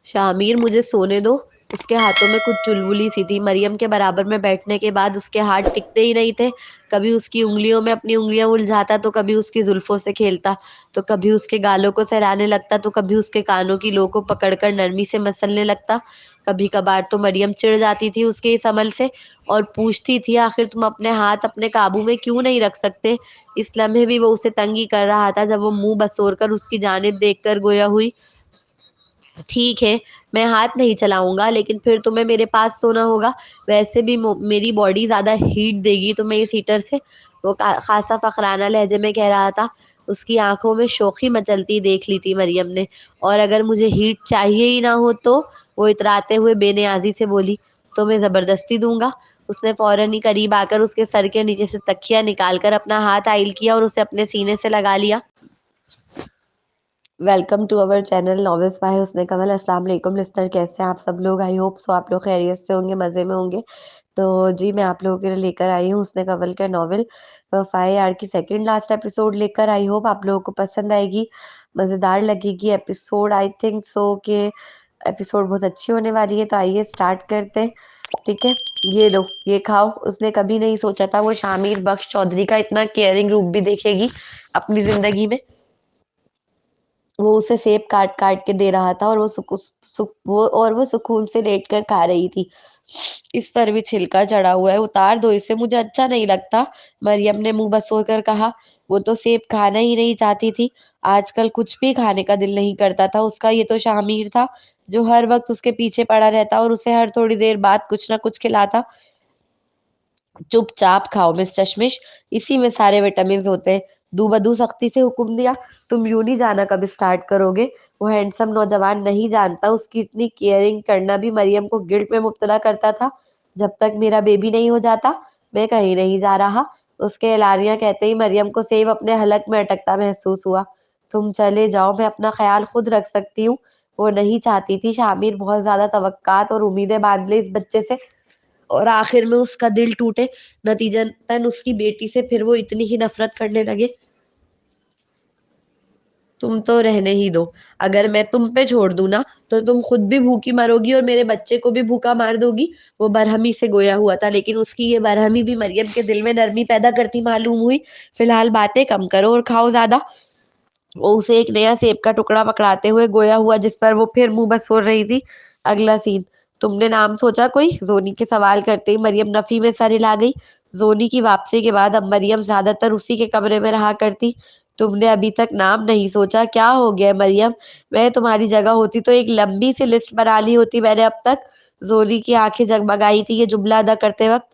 شامیر مجھے سونے دو۔ اس کے ہاتھوں میں کچھ چلبلی سی تھی۔ مریم کے برابر میں بیٹھنے کے بعد اس کے ہاتھ ٹکتے ہی نہیں تھے۔ کبھی اس کی انگلیوں میں اپنی انگلیاں الجھاتا تو کبھی اس کی زلفوں سے کھیلتا، تو کبھی اس کے گالوں کو سہرانے لگتا تو کبھی اس کے کانوں کی لو کو پکڑ کر نرمی سے مسلنے لگتا۔ کبھی کبھار تو مریم چڑ جاتی تھی اس کے اس عمل سے اور پوچھتی تھی آخر تم اپنے ہاتھ اپنے قابو میں کیوں نہیں رکھ سکتے۔ اس لمحے بھی وہ اسے تنگ ہی کر رہا تھا جب وہ منہ بسور کر اس کی جانب دیکھ کر گویا ہوئی، ٹھیک ہے میں ہاتھ نہیں چلاؤں گا لیکن پھر تمہیں میرے پاس سونا ہوگا، ویسے بھی میری باڈی زیادہ ہیٹ دے گی تمہیں اس ہیٹر سے، وہ خاصا فخرانہ لہجے میں کہہ رہا تھا۔ اس کی آنکھوں میں شوخی مچلتی دیکھ لی تھی مریم نے۔ اور اگر مجھے ہیٹ چاہیے ہی نہ ہو تو، وہ اتراتے ہوئے بے نیازی سے بولی، تو میں زبردستی دوں گا۔ اس نے فوراً ہی قریب آ کر اس کے سر کے نیچے سے تکیہ نکال کر اپنا ہاتھ آئل کیا اور اسے اپنے سینے سے لگا لیا۔ Welcome to our channel novels by Hasan Kamal. السلام علیکم لسنر، کیسے ہیں آپ سب لوگ؟ آئی ہوپ سو آپ لوگ خیریت سے ہوں گے، مزے میں ہوں گے۔ تو جی میں آپ لوگوں کے لیے لے کر آئی ہوں حسن کمل کا ناول وفائے یار کی سیکنڈ لاسٹ ایپیسوڈ لے کر آئی ہوپ آپ لوگوں کو پسند آئے گی، مزیدار لگے گی ایپیسوڈ۔ آئی تھنک سو کہ ایپیسوڈ بہت اچھی ہونے والی ہے، تو آئیے اسٹارٹ کرتے ہیں۔ ٹھیک ہے، یہ لو یہ کھاؤ۔ اس نے کبھی نہیں سوچا تھا وہ شامیر بخش چودھری کا اتنا کیئرنگ روپ بھی دیکھے گی اپنی زندگی میں۔ وہ اسے سیب کاٹ کاٹ کے دے رہا تھا اور وہ سکون سے لیٹ کر کھا رہی تھی۔ اس پر بھی چھلکا چڑھا ہوا ہے، اتار دو اسے، مجھے اچھا نہیں لگتا، مریم نے منہ بسور کر کہا۔ وہ تو سیب کھانا ہی نہیں چاہتی تھی، آج کل کچھ بھی کھانے کا دل نہیں کرتا تھا اس کا۔ یہ تو شامیر تھا جو ہر وقت اس کے پیچھے پڑا رہتا اور اسے ہر تھوڑی دیر بعد کچھ نہ کچھ کھلاتا۔ چپ چاپ کھاؤ مس چشمش، اسی میں سارے وٹامنز ہوتے ہیں۔ دو بدو سختی سے حکم دیا۔ تم یوں نہیں جانا کب اسٹارٹ کرو گے؟ وہ ہینڈسم نوجوان نہیں جانتا اس کی اتنی کیئرنگ کرنا بھی مریم کو گلٹ میں مبتلا کرتا تھا۔ جب تک میرا بیبی نہیں ہو جاتا میں کہیں نہیں جا رہا، اس کے اعلاریہ کہتے ہی مریم کو سیب اپنے حلق میں اٹکتا محسوس ہوا۔ تم چلے جاؤ، میں اپنا خیال خود رکھ سکتی ہوں۔ وہ نہیں چاہتی تھی شامیر بہت زیادہ توقعات اور امیدیں باندھ لے اس بچے سے اور آخر میں اس کا دل ٹوٹے، نتیجتاً اس کی بیٹی سے پھر وہ اتنی ہی نفرت کرنے لگے۔ تم تو رہنے ہی دو، اگر میں تم پہ چھوڑ دوں نا تو تم خود بھی بھوکی مرو گی اور میرے بچے کو بھی بھوکا مار دو گی۔ وہ برہمی سے گویا ہوا تھا، لیکن اس کی یہ برہمی بھی مریم کے دل میں نرمی پیدا کرتی معلوم ہوئی۔ فی الحال باتیں کم کرو اور کھاؤ زیادہ۔ وہ اسے ایک نیا سیب کا ٹکڑا پکڑاتے ہوئے گویا ہوا جس پر وہ پھر منہ بس ہو رہی تھی۔ اگلا سین، تم نے نام سوچا کوئی؟ زونی کے سوال کرتے ہی مریم نفی میں سر ہلا گئی۔ زونی کی واپسی کے بعد اب مریم زیادہ تر اسی کے کمرے میں رہا کرتی۔ تم نے ابھی تک نام نہیں سوچا؟ کیا ہو گیا مریم؟ میں تمہاری جگہ ہوتی تو ایک لمبی سی لسٹ بنا لی ہوتی میں نے اب تک۔ زونی کی آنکھیں جگمگائی تھی یہ جملہ ادا کرتے وقت۔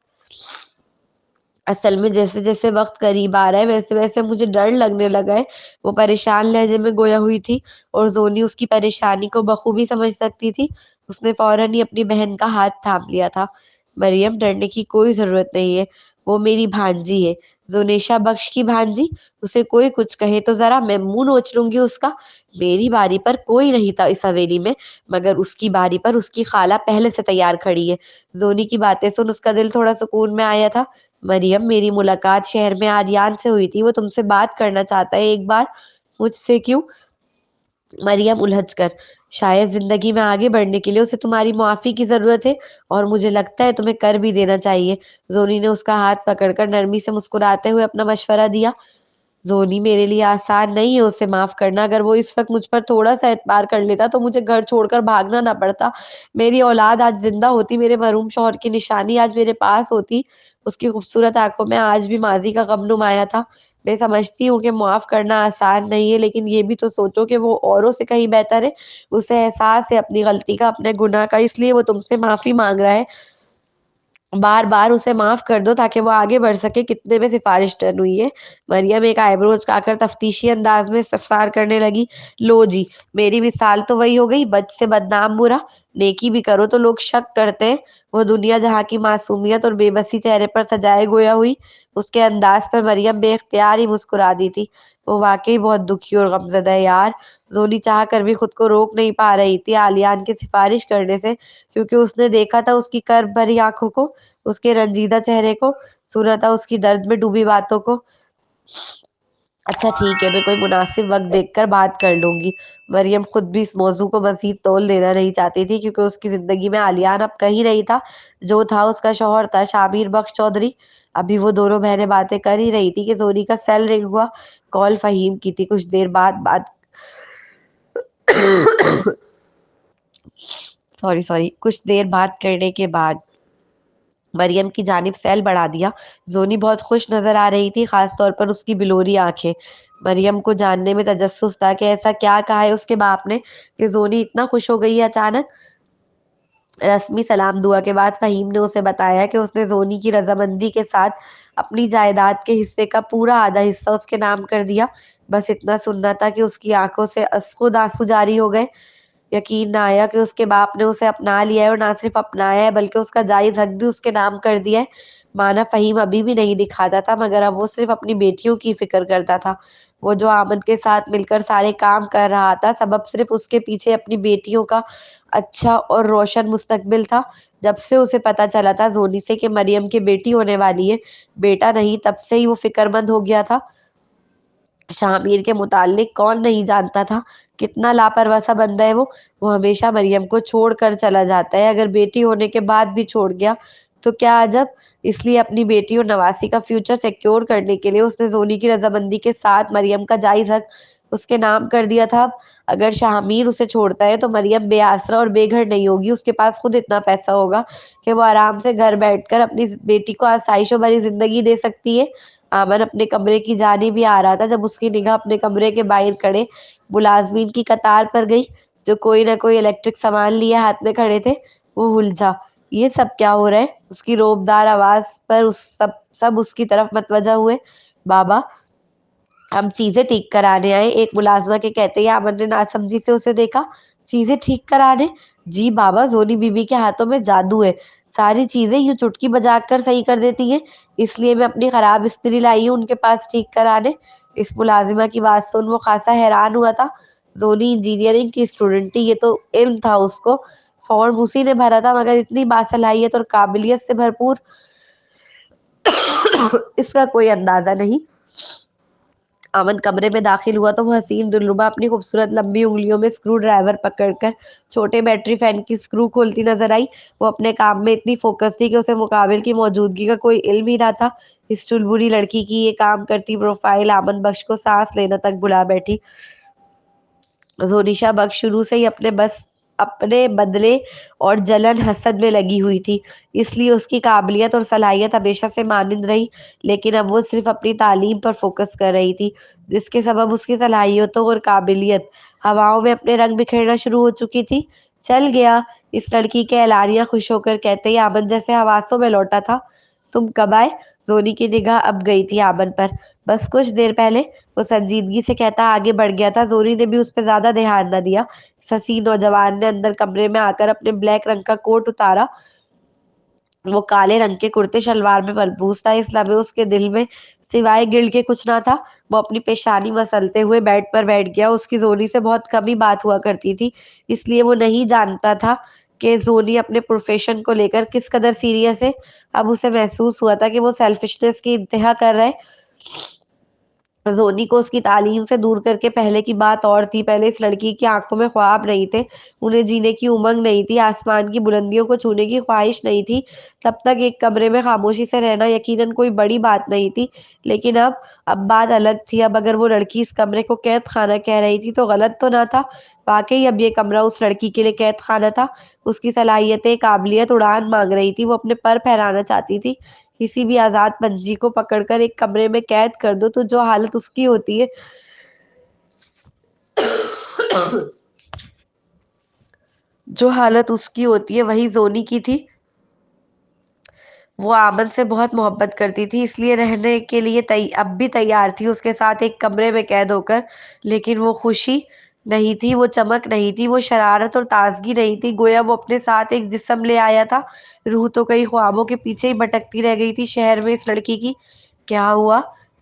اصل میں جیسے جیسے وقت قریب آ رہا ہے ویسے ویسے مجھے ڈر لگنے لگا ہے، وہ پریشان لہجے میں گویا ہوئی تھی اور زونی اس کی پریشانی کو بخوبی سمجھ سکتی تھی۔ اس نے فوراً ہی اپنی بہن کا ہاتھ تھام لیا تھا۔ مریم ڈرنے کی کوئی ضرورت نہیں ہے، وہ میری بھانجی ہے، زونیشا بخش کی بھانجی۔ اسے کوئی کچھ کہے تو ذرا میں منہ نوچ لوں گی اس کا۔ میری باری پر کوئی نہیں تھا اس حویلی میں، مگر اس کی باری پر اس کی خالہ پہلے سے تیار کھڑی ہے۔ زونی کی باتیں سن اس کا دل تھوڑا سکون میں آیا تھا۔ مریم میری ملاقات شہر میں آریان سے ہوئی تھی، وہ تم سے بات کرنا چاہتا ہے ایک بار۔ مجھ سے کیوں؟ مریم الجھ کر، شاید زندگی میں آگے بڑھنے کے لیے اسے تمہاری معافی کی ضرورت ہے اور مجھے لگتا ہے تمہیں کر بھی دینا چاہیے۔ زونی نے اس کا ہاتھ پکڑ کر نرمی سے مسکراتے ہوئے اپنا مشورہ دیا۔ زونی میرے لیے آسان نہیں ہے اسے معاف کرنا، اگر وہ اس وقت مجھ پر تھوڑا سا اعتبار کر لیتا تو مجھے گھر چھوڑ کر بھاگنا نہ پڑتا، میری اولاد آج زندہ ہوتی، میرے مرحوم شوہر کی نشانی آج میرے پاس ہوتی۔ اس کی خوبصورت آنکھوں میں آج بھی ماضی کا غم نمایاں تھا۔ میں سمجھتی ہوں کہ معاف کرنا آسان نہیں ہے، لیکن یہ بھی تو سوچو کہ وہ اوروں سے کہیں بہتر ہے، اسے احساس ہے اپنی غلطی کا، اپنے گناہ کا، اس لیے وہ تم سے معافی مانگ رہا ہے۔ بار بار اسے معاف کر دو تاکہ وہ آگے بڑھ سکے۔ کتنے میں سفارش ٹرن ہوئی ہے؟ مریم ایک آئی بروز کا کر تفتیشی انداز میں استفسار کرنے لگی۔ لو جی، میری مثال تو وہی ہو گئی، بد سے بدنام برا۔ نیکی بھی کرو تو لوگ شک کرتے ہیں۔ وہ دنیا جہاں کی معصومیت اور بے بسی چہرے پر سجائے گویا ہوئی، اس کے انداز پر مریم بے اختیار ہی مسکرا دی تھی۔ وہ واقعی بہت دکھی اور غمزدہ ہے یار۔ زونی چاہ کر بھی خود کو روک نہیں پا رہی تھی آلیان کی سفارش کرنے سے، کیونکہ اس نے دیکھا تھا اس کی کرب بھری آنکھوں کو، اس کے رنجیدہ چہرے کو، سنا تھا اس کی درد میں ڈوبی باتوں کو۔ اچھا ٹھیک ہے، میں کوئی مناسب وقت دیکھ کر بات کر لوں گی۔ مریم خود بھی اس موضوع کو مزید تول دینا نہیں چاہتی تھی، کیونکہ اس کی زندگی میں علیان اب کہیں نہیں تھا۔ جو تھا اس کا شوہر تھا شابیر بخش چودھری۔ ابھی وہ دونوں بہنیں باتیں کر ہی رہی تھی کہ زونی کا سیل رنگ ہوا۔ کال فہیم کی تھی۔ کچھ دیر بعد بات سوری کچھ دیر بات کرنے کے بعد مریم کی جانب سیل بڑھا دیا۔ زونی بہت خوش نظر آ رہی تھی، خاص طور پر اس کی بلوری آنکھیں۔ مریم کو جاننے میں تجسس تھا کہ ایسا کیا کہا ہے اس کے باپ نے کہ زونی اتنا خوش ہو گئی ہے اچانک۔ رسمی سلام دعا کے بعد فہیم نے اسے بتایا کہ اس نے زونی کی رضامندی کے ساتھ اپنی جائیداد کے حصے کا پورا آدھا حصہ اس کے نام کر دیا۔ بس اتنا سننا تھا کہ اس کی آنکھوں سے خود آنسو جاری ہو گئے۔ یقین نہ آیا کہ اس کے باپ نے اسے اپنا لیا ہے، اور نہ صرف اپنایا ہے بلکہ اس کا جائز حق بھی اس کے نام کر دیا ہے۔ مانا فہیم ابھی بھی نہیں دکھاتا تھا، مگر اب وہ صرف اپنی بیٹیوں کی فکر کرتا تھا۔ وہ جو آمن کے ساتھ مل کر سارے کام کر رہا تھا، سبب صرف اس کے پیچھے اپنی بیٹیوں کا اچھا اور روشن مستقبل تھا۔ جب سے اسے پتا چلا تھا زونی سے کہ مریم کی بیٹی ہونے والی ہے، بیٹا نہیں، تب سے ہی وہ فکر مند ہو گیا تھا۔ شامیر کے متعلق کون نہیں جانتا تھا کتنا لاپرواہ سا بندہ ہے وہ ہمیشہ مریم کو چھوڑ کر چلا جاتا ہے، اگر بیٹی ہونے کے بعد بھی چھوڑ گیا تو کیا عجب۔ اس لیے اپنی بیٹی اور نواسی کا فیوچر سیکیور کرنے کے لیے اس نے زونی کی رضامندی کے ساتھ مریم کا جائز حق اس کے نام کر دیا تھا۔ اگر شامیر اسے چھوڑتا ہے تو مریم بے آسرا اور بے گھر نہیں ہوگی، اس کے پاس خود اتنا پیسہ ہوگا کہ وہ آرام سے گھر بیٹھ کر اپنی بیٹی کو آسائشوں بھری زندگی دے سکتی ہے۔ آمن اپنے کمرے کی جانب بھی آ رہا تھا جب اس کی نگاہ اپنے کمرے کے باہر کھڑے ملازمین کی قطار پر گئی، جو کوئی نہ کوئی الیکٹرک سامان لیے ہاتھ میں کھڑے تھے۔ وہ الجھا، یہ سب کیا ہو رہا ہے؟ اس کی روبدار آواز پر سب اس کی طرف متوجہ ہوئے۔ بابا، ہم چیزیں ٹھیک کرانے آئے، ایک ملازمہ کے کہتے ہی آمن نے ناسمجھی سے اسے دیکھا۔ چیزیں ٹھیک کرانے؟ جی بابا، زونی بی بی کے ہاتھوں میں جادو ہے، ساری چیزیں یوں چٹکی بجا کر صحیح کر دیتی ہیں، اس لیے میں اپنی خراب استری لائی ہوں ان کے پاس ٹھیک کرانے۔ اس ملازمہ کی بات سن وہ خاصا حیران ہوا تھا۔ زونی انجینئرنگ کی اسٹوڈنٹ تھی، یہ تو علم تھا اس کو، فارم اسی نے بھرا تھا، مگر اتنی باصلاحیت اور قابلیت سے بھرپور اس کا کوئی اندازہ نہیں۔ امن کمرے میں داخل ہوا تو وہ حسین دلربا اپنی خوبصورت لمبی انگلیوں میں اسکرو ڈرائیور پکڑ کر چھوٹے بیٹری فین کی اسکرو کھولتی نظر آئی۔ وہ اپنے کام میں اتنی فوکس تھی کہ اسے مقابل کی موجودگی کا کوئی علم ہی نہ تھا۔ اس چلبری لڑکی کی یہ کام کرتی پروفائل آمن بخش کو سانس لینا تک بلا بیٹھی۔ زونیشا بخش شروع سے ہی اپنے بدلے اور جلن حسد میں لگی ہوئی تھی، اس لیے اس کی قابلیت اور صلاحیت ہمیشہ سے مانند رہی، لیکن اب وہ صرف اپنی تعلیم پر فوکس کر رہی تھی، جس کے سبب اس کی صلاحیتوں اور قابلیت ہواؤں میں اپنے رنگ بکھیرنا شروع ہو چکی تھی۔ چل گیا، اس لڑکی کے اعلانیہ خوش ہو کر کہتے ہی آمن جیسے حواسوں میں لوٹا تھا۔ تم کب آئے؟ زونی کی نگاہ اب گئی تھی آمن پر۔ بس کچھ دیر پہلے، وہ سنجیدگی سے کہتا آگے بڑھ گیا تھا۔ زونی نے بھی اس پہ زیادہ دھیان نہ دیا۔ اس حسین نوجوان نے اندر کمرے میں آ کر اپنے بلیک رنگ کا کوٹ اتارا۔ وہ کالے رنگ کے کرتے شلوار میں ملبوس تھا۔ اس لمحے اس کے دل میں سوائے گل کے کچھ نہ تھا۔ وہ اپنی پیشانی مسلتے ہوئے بیڈ پر بیٹھ گیا۔ اس کی زونی سے بہت کم ہی بات ہوا کرتی تھی، اس لیے وہ نہیں جانتا تھا کہ زونی اپنے پروفیشن کو لے کر کس قدر سیریس ہے۔ اب اسے محسوس ہوا تھا کہ وہ سیلفشنس کی انتہا کر رہا ہے۔ زونی کو اس کی تعلیم سے دور کر کے پہلے کی بات اور تھی۔ پہلے اس لڑکی کی آنکھوں میں خواب نہیں تھے، انہیں جینے کی امنگ نہیں تھی، آسمان کی بلندیوں کو چھونے کی خواہش نہیں تھی۔ تب تک ایک کمرے میں خاموشی سے رہنا یقیناً کوئی بڑی بات نہیں تھی، لیکن اب بات الگ تھی۔ اب اگر وہ لڑکی اس کمرے کو قید خانہ کہہ رہی تھی تو غلط تو نہ تھا۔ واقعی اب یہ کمرہ اس لڑکی کے لیے قید خانہ تھا۔ اس کی صلاحیتیں، قابلیت اڑان مانگ رہی تھی۔ وہ اپنے پر پھیلانا چاہتی تھی۔ کسی بھی آزاد پنچھی کو پکڑ کر ایک کمرے میں قید کر دو تو جو حالت اس کی ہوتی ہے وہی زونی کی تھی۔ وہ آمن سے بہت محبت کرتی تھی، اس لیے رہنے کے لیے اب بھی تیار تھی اس کے ساتھ ایک کمرے میں قید ہو کر، لیکن وہ خوشی نہیں تھی، وہ چمک نہیں تھی، وہ شرارت اور تازگی نہیں تھی۔ گویا وہ اپنے ساتھ ایک جسم لے آیا تھا۔ روح تو کئی خوابوں کے پیچھے ہی بھٹکتی رہ گئی تھی شہر میں اس لڑکی کی۔ کیا ہوا؟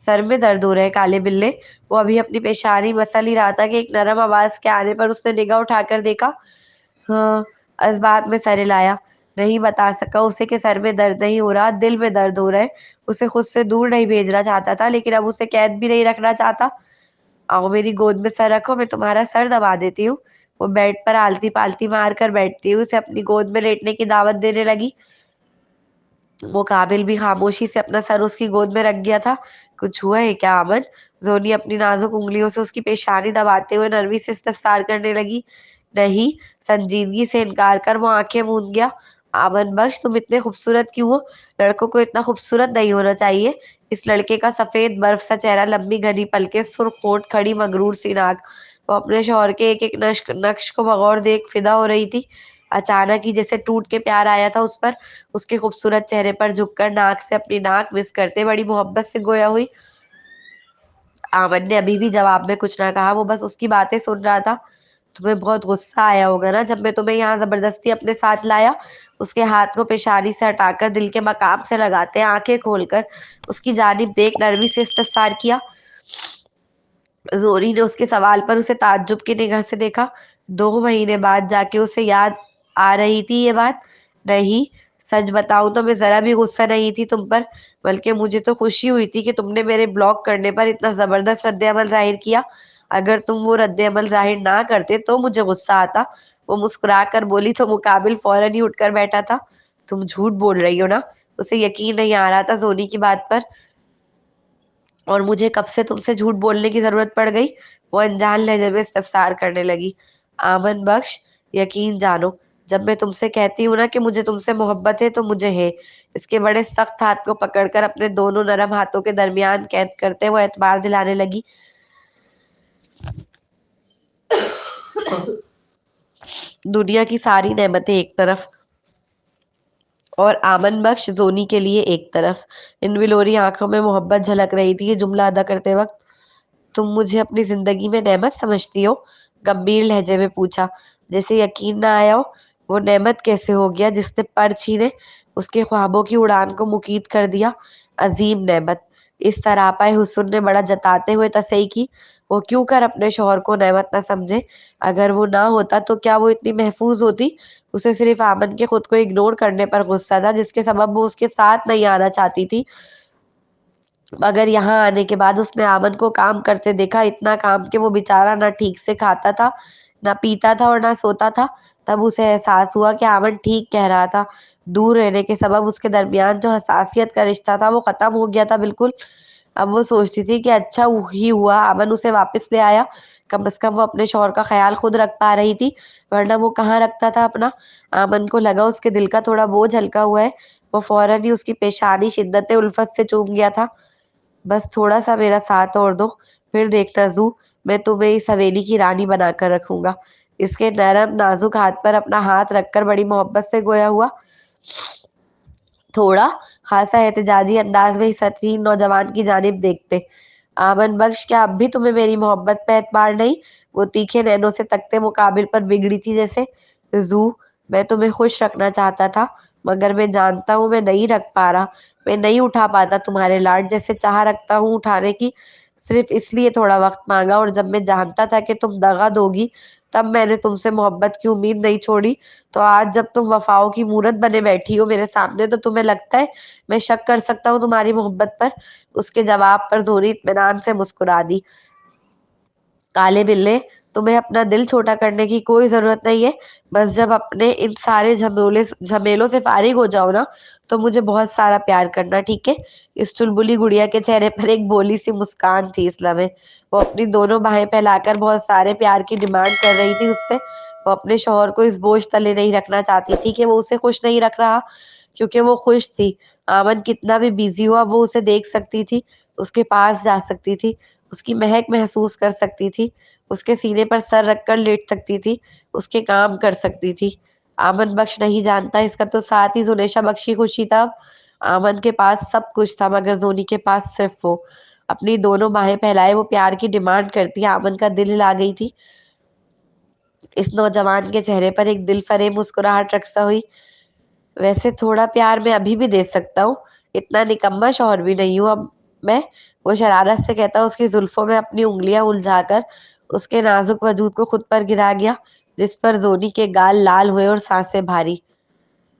سر میں درد ہو رہا ہے کالے بلے؟ وہ ابھی اپنی پیشانی مسل ہی رہا تھا کہ ایک نرم آواز کے آنے پر اس نے نگاہ اٹھا کر دیکھا۔ ہاں، اسباب میں سر ہلایا۔ نہیں بتا سکا اسے کہ سر میں درد نہیں ہو رہا، دل میں درد ہو رہا ہے۔ اسے خود سے دور نہیں بھیجنا چاہتا تھا، لیکن اب اسے قید بھی نہیں رکھنا چاہتا۔ آؤ میری گود میں سر رکھو، میں تمہارا سر دبا دیتی ہوں۔ وہ بیڈ پر آلتی پالتی مار کر بیٹھتی ہوئی اسے اپنی گود میں لیٹنے کی دعوت دینے لگی۔ وہ قابل بھی خاموشی سے اپنا سر اس کی گود میں رکھ گیا تھا۔ کچھ ہوا ہے کیا امن؟ زونی اپنی نازک انگلیوں سے اس کی پیشانی دباتے ہوئے نرمی سے استفسار کرنے لگی۔ نہیں، سنجیدگی سے انکار کر وہ آنکھیں موند گیا۔ آمن بخش، تم اتنے خوبصورت کیوں ہو؟ لڑکوں کو اتنا خوبصورت نہیں ہونا چاہیے۔ اس لڑکے کا سفید برف سا چہرہ، لمبی گھنی پلکیں، سرخ ہونٹ، کھڑی مغرور سی ناک، وہ اپنے شوہر کے ایک ایک نقش کو بغور دیکھ فدا ہو رہی تھی۔ اچانک ہی جیسے ٹوٹ کے پیار آیا تھا اس پر، اس کے خوبصورت چہرے پر جھک کر ناک سے اپنی ناک مس کرتے بڑی محبت سے گویا ہوئی۔ آمن نے ابھی بھی جواب میں کچھ نہ کہا، وہ بس اس کی باتیں سن رہا تھا۔ تمہیں بہت غصہ آیا ہوگا نا جب میں تمہیں یہاں زبردستی اپنے ساتھ لایا؟ اس کے ہاتھ کو پیشانی سے ہٹا کر دل کے مقام سے لگاتے آنکھیں کھول کر اس کی جانب دیکھ نرمی سے استفسار کیا۔ زوری نے اس کے سوال پر اسے تعجب کی نگاہ سے دیکھا۔ 2 مہینے بعد جا کے اسے یاد آ رہی تھی یہ بات؟ نہیں، سچ بتاؤں تو میں ذرا بھی غصہ نہیں تھی تم پر، بلکہ مجھے تو خوشی ہوئی تھی کہ تم نے میرے بلاک کرنے پر اتنا زبردست رد عمل ظاہر کیا۔ اگر تم وہ رد عمل ظاہر نہ کرتے تو مجھے غصہ آتا۔ وہ مسکرا کر بولی تو مقابل فوراً ہی اٹھ کر بیٹھا تھا۔ تم جھوٹ بول رہی ہو نا؟ اسے یقین نہیں آ رہا تھا زونی کی بات پر۔ اور مجھے کب سے تم سے جھوٹ بولنے کی ضرورت پڑ گئی؟ وہ انجان لہجے میں استفسار کرنے لگی۔ آمن بخش، یقین جانو، جب میں تم سے کہتی ہوں نا کہ مجھے تم سے محبت ہے تو مجھے ہے۔ اس کے بڑے سخت ہاتھ کو پکڑ کر اپنے دونوں نرم ہاتھوں کے درمیان قید کرتے وہ اعتبار دلانے لگی۔ دنیا کی ساری نعمتیں ایک طرف اور آمن بخش زونی کے لیے ایک طرف۔ ان بلوری آنکھوں میں محبت جھلک رہی تھی یہ جملہ ادا کرتے وقت۔ تم مجھے اپنی زندگی میں نعمت سمجھتی ہو؟ گمبھیر لہجے میں پوچھا، جیسے یقین نہ آیا ہو۔ وہ نعمت کیسے ہو گیا جس نے پر چھینے اس کے خوابوں کی اڑان کو مقید کر دیا؟ عظیم نعمت، اس سراپا حسن نے بڑا جتاتے ہوئے تصحیح کی۔ وہ کیوں کر اپنے شوہر کو نعمت نہ سمجھے؟ اگر وہ نہ ہوتا تو کیا وہ اتنی محفوظ ہوتی؟ اسے صرف آمن کے خود کو اگنور کرنے پر غصہ تھا جس کے سبب وہ اس کے ساتھ نہیں آنا چاہتی تھی، مگر یہاں آنے کے بعد اس نے آمن کو کام کرتے دیکھا، اتنا کام کہ وہ بیچارہ نہ ٹھیک سے کھاتا تھا، نہ پیتا تھا اور نہ سوتا تھا۔ تب اسے احساس ہوا کہ آمن ٹھیک کہہ رہا تھا، دور رہنے کے سبب اس کے درمیان جو حساسیت کا رشتہ تھا وہ ختم ہو گیا تھا بالکل۔ اب وہ سوچتی تھی کہ اچھا ہی ہوا آمن اسے واپس لے آیا، کم از کم وہ اپنے شوہر کا خیال خود رکھ پا رہی تھی، ورنہ وہ کہاں رکھتا تھا اپنا۔ آمن کو لگا اس کے دل کا تھوڑا بوجھ ہلکا ہوا ہے، وہ فوراً ہی اس کی پیشانی شدت الفت سے چوم گیا تھا۔ بس تھوڑا سا میرا ساتھ اور دو، پھر دیکھنا زو، میں تمہیں اس حویلی کی رانی بنا کر رکھوں گا۔ اس کے نرم نازک ہاتھ پر اپنا ہاتھ رکھ کر بڑی محبت سے گویا ہوا۔ تھوڑا خاصا احتجاجی انداز میں اس حسین نوجوان کی جانب دیکھتے، آمن بخش، کیا اب بھی تمہیں میری محبت پہ اعتبار نہیں؟ وہ تیکھے نینوں سے تکتے مقابل پر بگڑی تھی جیسے۔ زو، میں تمہیں خوش رکھنا چاہتا تھا، مگر میں جانتا ہوں میں نہیں رکھ پا رہا، میں نہیں اٹھا پاتا تمہارے لاڈ جیسے چاہ رکھتا ہوں اٹھانے کی۔ صرف اس لیے تھوڑا وقت مانگا، اور جب میں جانتا تھا کہ تم دغا دو گی تب میں نے تم سے محبت کی امید نہیں چھوڑی۔ تو آج جب تم وفاؤں کی مورت بنے بیٹھی ہو میرے سامنے تو تمہیں لگتا ہے میں شک کر سکتا ہوں تمہاری محبت پر؟ اس کے جواب پر زوری اطمینان سے مسکرا دی۔ کالے بلے، تمہیں اپنا دل چھوٹا کرنے کی کوئی ضرورت نہیں ہے، بس جب اپنے ان سارے جھمیلوں سے فارغ ہو جاؤ نا تو مجھے بہت سارا پیار کرنا، ٹھیک ہے؟ اس چلبلی گڑیا کے چہرے پر ایک بولی سی مسکان تھی اس لمحے۔ وہ اپنی دونوں باہیں پھیلا کر بہت سارے پیار کی ڈیمانڈ کر رہی تھی اس سے۔ وہ اپنے شوہر کو اس بوجھ تلے نہیں رکھنا چاہتی تھی کہ وہ اسے خوش نہیں رکھ رہا، کیونکہ وہ خوش تھی۔ آمن کتنا بھی بیزی ہوا وہ اسے دیکھ سکتی تھی، اس کے پاس جا سکتی تھی، اس کی مہک محسوس کر سکتی تھی، اس کے سینے پر سر رکھ کر لیٹ سکتی تھی، اس کے کام کر سکتی تھی۔ آمن بخش نہیں جانتا اس کا تو ساتھ ہی زنیشا بخشی خوشی تھا۔ آمن کے پاس سب کچھ تھا مگر زونی کے پاس صرف وہ۔ اپنی دونوں باہیں پھیلائے وہ پیار کی ڈیمانڈ کرتی، آمن کا دل ہلا گئی تھی۔ اس نوجوان کے چہرے پر ایک دل فریب مسکراہٹ رقصہ ہوئی۔ ویسے تھوڑا پیار میں ابھی بھی دے سکتا ہوں، اتنا نکما شوہر بھی نہیں ہوں اب میں، وہ شرارت سے کہتا اس کی زلفوں میں اپنی انگلیاں الجھا کر اس کے نازک وجود کو خود پر گرا گیا، جس پر زونی کے گال لال ہوئے اور سانسیں بھاری۔